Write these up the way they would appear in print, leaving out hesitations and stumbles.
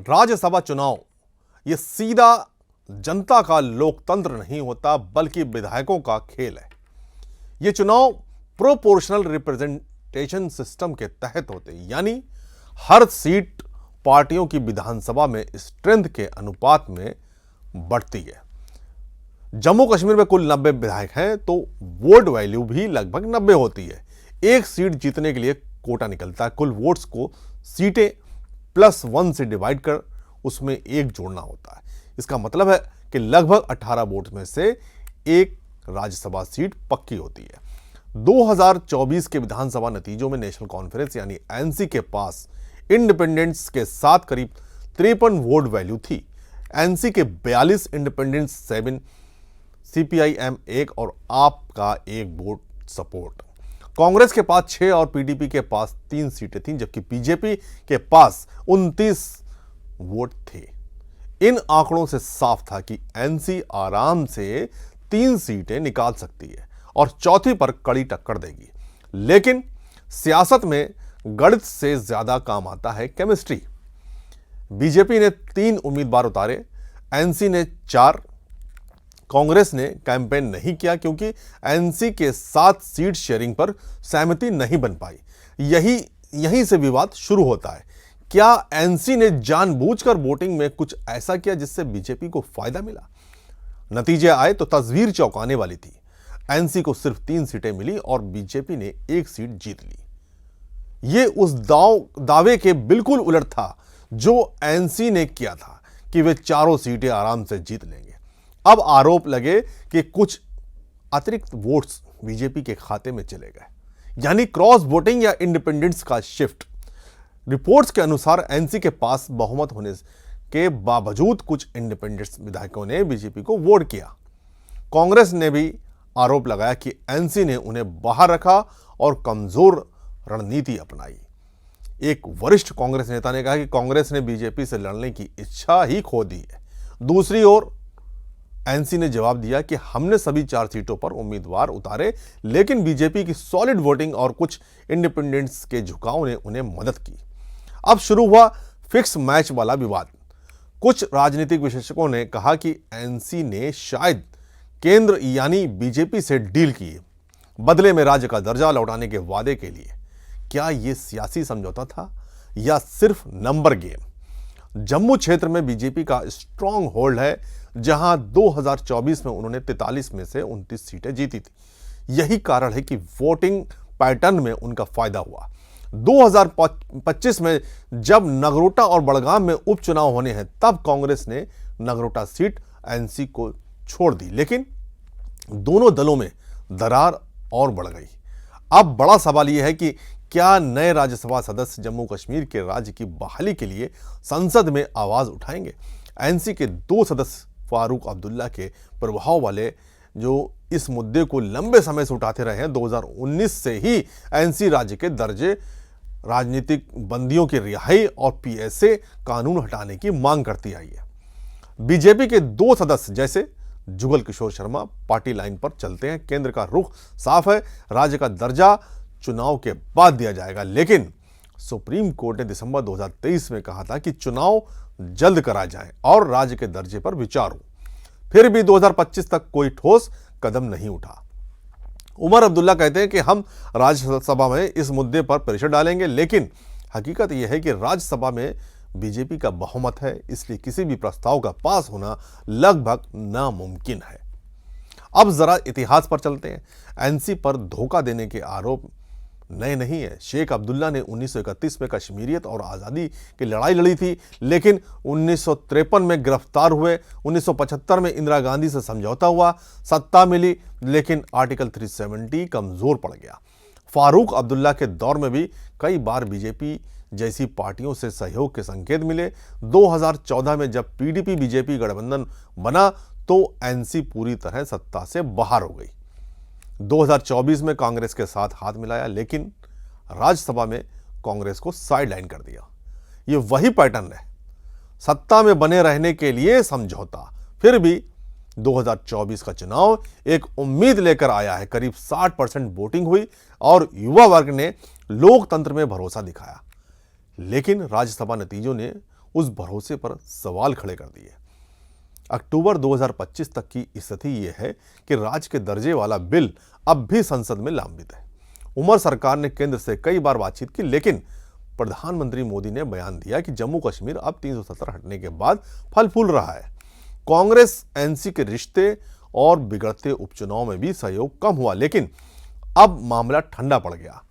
राज्यसभा चुनाव ये सीधा जनता का लोकतंत्र नहीं होता बल्कि विधायकों का खेल है। ये चुनाव प्रोपोर्शनल रिप्रेजेंटेशन सिस्टम के तहत होते हैं, यानी हर सीट पार्टियों की विधानसभा में स्ट्रेंथ के अनुपात में बढ़ती है। जम्मू कश्मीर में कुल 90 विधायक हैं तो वोट वैल्यू भी लगभग 90 होती है। एक सीट जीतने के लिए कोटा निकलता है। कुल वोट्स को सीटें +1 से डिवाइड कर उसमें एक जोड़ना होता है। इसका मतलब है कि लगभग 18 वोट में से एक राज्यसभा सीट पक्की होती है। 2024 के विधानसभा नतीजों में नेशनल कॉन्फ्रेंस यानी एनसी के पास इंडिपेंडेंट्स के साथ करीब 53 वोट वैल्यू थी। एनसी के 42, इंडिपेंडेंट्स 7, सीपीआईएम 1 और आप का 1 वोट सपोर्ट। कांग्रेस के पास 6 और पीडीपी के पास 3 सीटें थीं, जबकि बीजेपी के पास 29 वोट थे। इन आंकड़ों से साफ था कि एनसी आराम से 3 सीटें निकाल सकती है और चौथी पर कड़ी टक्कर देगी। लेकिन सियासत में गणित से ज्यादा काम आता है केमिस्ट्री। बीजेपी ने 3 उम्मीदवार उतारे, एनसी ने 4। कांग्रेस ने कैंपेन नहीं किया क्योंकि एनसी के साथ सीट शेयरिंग पर सहमति नहीं बन पाई। यहीं से विवाद शुरू होता है। क्या एनसी ने जानबूझकर वोटिंग में कुछ ऐसा किया जिससे बीजेपी को फायदा मिला? नतीजे आए तो तस्वीर चौंकाने वाली थी। एनसी को सिर्फ 3 सीटें मिली और बीजेपी ने 1 सीट जीत ली। यह उस दावे के बिल्कुल उलट था जो एनसी ने किया था कि वे चारों सीटें आराम से जीत लेंगे। अब आरोप लगे कि कुछ अतिरिक्त वोट्स बीजेपी के खाते में चले गए, यानी क्रॉस वोटिंग या इंडिपेंडेंस का शिफ्ट। रिपोर्ट्स के अनुसार एनसी के पास बहुमत होने के बावजूद कुछ इंडिपेंडेंस विधायकों ने बीजेपी को वोट किया। कांग्रेस ने भी आरोप लगाया कि एनसी ने उन्हें बाहर रखा और कमजोर रणनीति अपनाई। एक वरिष्ठ कांग्रेस नेता ने कहा कि कांग्रेस ने बीजेपी से लड़ने की इच्छा ही खो दी है। दूसरी ओर एनसी ने जवाब दिया कि हमने सभी 4 सीटों पर उम्मीदवार उतारे, लेकिन बीजेपी की सॉलिड वोटिंग और कुछ इंडिपेंडेंट्स के झुकाव ने उन्हें मदद की। अब शुरू हुआ फिक्स मैच वाला विवाद। कुछ राजनीतिक विशेषज्ञों ने कहा कि एनसी ने शायद केंद्र यानी बीजेपी से डील की बदले में राज्य का दर्जा लौटाने के वादे के लिए। क्या यह सियासी समझौता था या सिर्फ नंबर गेम? जम्मू क्षेत्र में बीजेपी का स्ट्रॉन्ग होल्ड है, जहां 2024 में उन्होंने 43 में से 29 सीटें जीती थी। यही कारण है कि वोटिंग पैटर्न में उनका फायदा हुआ। 2025 में जब नगरोटा और बड़गाम में उपचुनाव होने हैं तब कांग्रेस ने नगरोटा सीट एनसी को छोड़ दी, लेकिन दोनों दलों में दरार और बढ़ गई। अब बड़ा सवाल यह है कि क्या नए राज्यसभा सदस्य जम्मू कश्मीर के राज्य की बहाली के लिए संसद में आवाज उठाएंगे? एनसी के 2 सदस्य फारूक अब्दुल्ला के प्रभाव वाले जो इस मुद्दे को लंबे समय से उठाते रहे हैं। 2019 से ही एनसी राज्य के दर्जे, राजनीतिक बंदियों की रिहाई और पीएसए कानून हटाने की मांग करती आई है। बीजेपी के 2 सदस्य जैसे जुगल किशोर शर्मा पार्टी लाइन पर चलते हैं। केंद्र का रुख साफ है, राज्य का दर्जा चुनाव के बाद दिया जाएगा, लेकिन सुप्रीम कोर्ट ने दिसंबर 2023 में कहा था कि चुनाव जल्द करा जाए और राज्य के दर्जे पर विचार हो। फिर भी 2025 तक कोई ठोस कदम नहीं उठा। उमर अब्दुल्ला कहते हैं कि हम राज्यसभा में इस मुद्दे पर प्रेशर डालेंगे, लेकिन हकीकत यह है कि राज्यसभा में बीजेपी का बहुमत है, इसलिए किसी भी प्रस्ताव का पास होना लगभग नामुमकिन है। अब जरा इतिहास पर चलते हैं। एनसी पर धोखा देने के आरोप नए नहीं है। शेख अब्दुल्ला ने 1931 में कश्मीरियत और आज़ादी की लड़ाई लड़ी थी, लेकिन 1953 में गिरफ्तार हुए। 1975 में इंदिरा गांधी से समझौता हुआ, सत्ता मिली, लेकिन आर्टिकल 370 कमजोर पड़ गया। फारूक अब्दुल्ला के दौर में भी कई बार बीजेपी जैसी पार्टियों से सहयोग के संकेत मिले। 2014 में जब पीडीपी बीजेपी गठबंधन बना तो एनसी पूरी तरह सत्ता से बाहर हो गई। 2024 में कांग्रेस के साथ हाथ मिलाया, लेकिन राज्यसभा में कांग्रेस को साइडलाइन कर दिया। यह वही पैटर्न है, सत्ता में बने रहने के लिए समझौता। फिर भी 2024 का चुनाव एक उम्मीद लेकर आया है। करीब 60% वोटिंग हुई और युवा वर्ग ने लोकतंत्र में भरोसा दिखाया, लेकिन राज्यसभा नतीजों ने उस भरोसे पर सवाल खड़े कर दिए। अक्टूबर 2025 तक की स्थिति यह है कि राज्य के दर्जे वाला बिल अब भी संसद में लंबित है। उमर सरकार ने केंद्र से कई बार बातचीत की, लेकिन प्रधानमंत्री मोदी ने बयान दिया कि जम्मू कश्मीर अब 370 हटने के बाद फल फूल रहा है। कांग्रेस एनसी के रिश्ते और बिगड़ते उपचुनाव में भी सहयोग कम हुआ, लेकिन अब मामला ठंडा पड़ गया।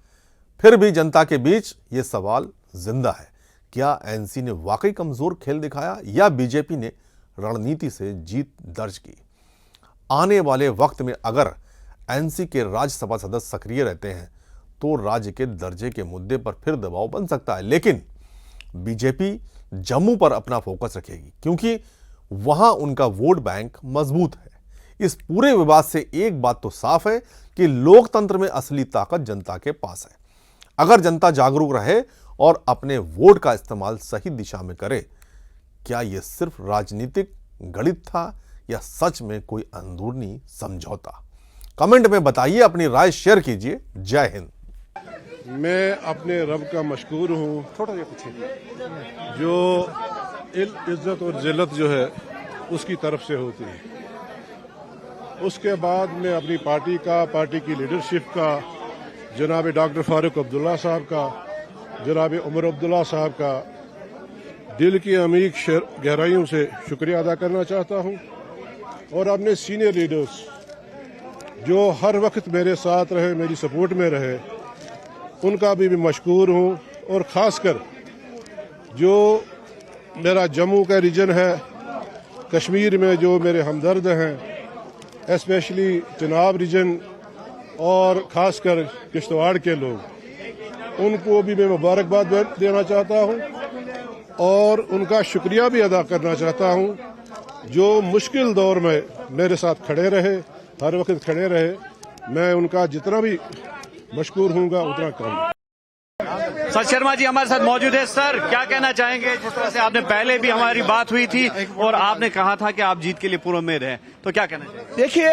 फिर भी जनता के बीच ये सवाल जिंदा है, क्या एनसी ने वाकई कमजोर खेल दिखाया या बीजेपी ने रणनीति से जीत दर्ज की? आने वाले वक्त में अगर एनसी के राज्यसभा सदस्य सक्रिय रहते हैं तो राज्य के दर्जे के मुद्दे पर फिर दबाव बन सकता है, लेकिन बीजेपी जम्मू पर अपना फोकस रखेगी क्योंकि वहां उनका वोट बैंक मजबूत है। इस पूरे विवाद से एक बात तो साफ है कि लोकतंत्र में असली ताकत जनता के पास है। अगर जनता जागरूक रहे और अपने वोट का इस्तेमाल सही दिशा में करे, क्या यह सिर्फ राजनीतिक गणित था या सच में कोई अंदरूनी समझौता? कमेंट में बताइए, अपनी राय शेयर कीजिए। जय हिंद। मैं अपने रब का मशकूर हूँ जो इज्जत और जिल्लत जो है उसकी तरफ से होती है। उसके बाद मैं अपनी पार्टी की लीडरशिप का, जनाब डॉक्टर फारूक अब्दुल्ला साहब का, जनाब उमर अब्दुल्ला साहब का दिल की अमीक गहराइयों से शुक्रिया अदा करना चाहता हूँ और अपने सीनियर लीडर्स जो हर वक्त मेरे साथ रहे, मेरी सपोर्ट में रहे, उनका भी मशकूर हूँ। और ख़ासकर जो मेरा जम्मू का रीजन है, कश्मीर में जो मेरे हमदर्द हैं, स्पेशली चिनाब रीजन और ख़ासकर किश्तवाड़ के लोग, उनको भी मैं मुबारकबाद देना चाहता हूँ और उनका शुक्रिया भी अदा करना चाहता हूँ जो मुश्किल दौर में मेरे साथ खड़े रहे, हर वक्त खड़े रहे। मैं उनका जितना भी मशकूर हूँगा उतना कम। सर शर्मा जी हमारे साथ मौजूद है। सर, क्या कहना चाहेंगे? जिस तरह से आपने पहले भी हमारी बात हुई थी और आपने कहा था कि आप जीत के लिए पूर्ण उम्मीद है, तो क्या कहना चाहेंगे? देखिए,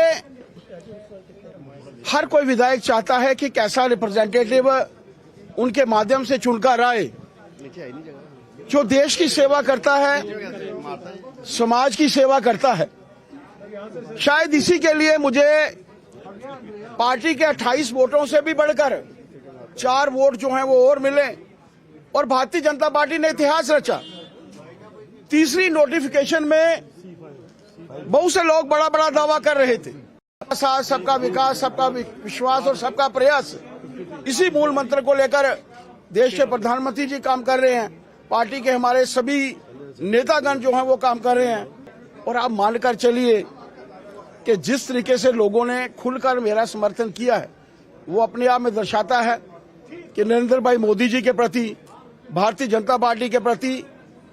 हर कोई विधायक चाहता है कि कैसा रिप्रेजेंटेटिव उनके माध्यम से चुनकर आए जो देश की सेवा करता है, समाज की सेवा करता है। शायद इसी के लिए मुझे पार्टी के 28 वोटों से भी बढ़कर 4 वोट जो हैं वो और मिले और भारतीय जनता पार्टी ने इतिहास रचा। तीसरी नोटिफिकेशन में बहुत से लोग बड़ा बड़ा दावा कर रहे थे, साथ सबका विकास, सबका विश्वास और सबका प्रयास। इसी मूल मंत्र को लेकर देश के प्रधानमंत्री जी काम कर रहे हैं, पार्टी के हमारे सभी नेतागण जो हैं वो काम कर रहे हैं। और आप मानकर चलिए कि जिस तरीके से लोगों ने खुलकर मेरा समर्थन किया है वो अपने आप में दर्शाता है कि नरेंद्र भाई मोदी जी के प्रति, भारतीय जनता पार्टी के प्रति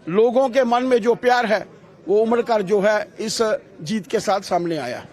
लोगों के मन में जो प्यार है वो उमड़ कर जो है इस जीत के साथ सामने आया।